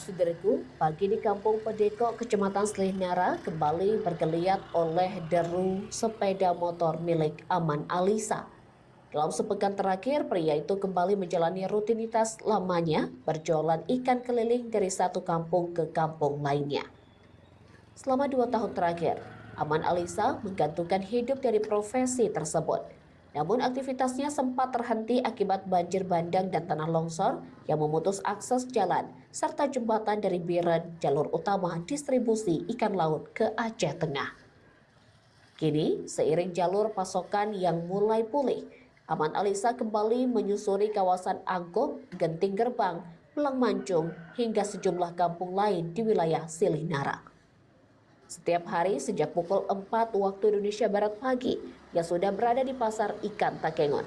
Saudaraku, pagi di Kampung Pedeko, Kecamatan Selihnara kembali bergeliat oleh deru sepeda motor milik Aman Alisa. Dalam sepekan terakhir, pria itu kembali menjalani rutinitas lamanya berjualan ikan keliling dari satu kampung ke kampung lainnya. Selama 2 tahun terakhir, Aman Alisa menggantungkan hidup dari profesi tersebut. Namun aktivitasnya sempat terhenti akibat banjir bandang dan tanah longsor yang memutus akses jalan serta jembatan dari Biren, jalur utama distribusi ikan laut ke Aceh Tengah. Kini, seiring jalur pasokan yang mulai pulih, Aman Alisa kembali menyusuri kawasan Angkop, Genting Gerbang, Pulang Mancung, hingga sejumlah kampung lain di wilayah Silinara. Setiap hari sejak pukul 4 waktu Indonesia Barat pagi, ia sudah berada di pasar ikan Takengon.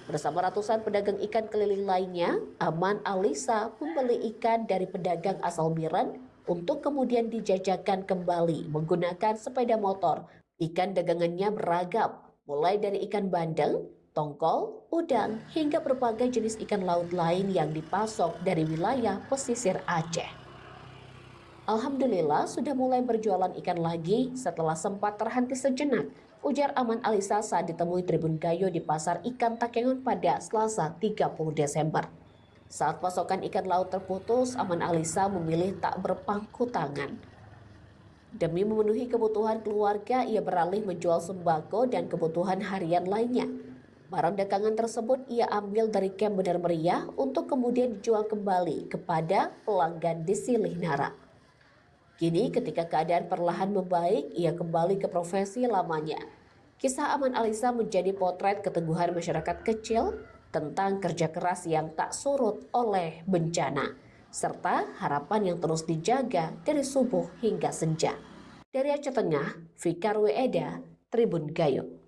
Bersama ratusan pedagang ikan keliling lainnya, Aman Alisa membeli ikan dari pedagang asal Biren untuk kemudian dijajakan kembali menggunakan sepeda motor. Ikan dagangannya beragam, mulai dari ikan bandeng, tongkol, udang, hingga berbagai jenis ikan laut lain yang dipasok dari wilayah pesisir Aceh. Alhamdulillah sudah mulai berjualan ikan lagi setelah sempat terhenti sejenak, ujar Aman Alisa saat ditemui Tribun Gayo di Pasar Ikan Takengon pada Selasa 30 Desember. Saat pasokan ikan laut terputus, Aman Alisa memilih tak berpangku tangan. Demi memenuhi kebutuhan keluarga, ia beralih menjual sembako dan kebutuhan harian lainnya. Barang dagangan tersebut ia ambil dari Camp Bener Meriah untuk kemudian dijual kembali kepada pelanggan di Silinara. Kini ketika keadaan perlahan membaik, ia kembali ke profesi lamanya. Kisah Aman Alisa menjadi potret keteguhan masyarakat kecil tentang kerja keras yang tak surut oleh bencana, serta harapan yang terus dijaga dari subuh hingga senja. Dari Aceh Tengah, Fikar Weeda, Tribun Gayo.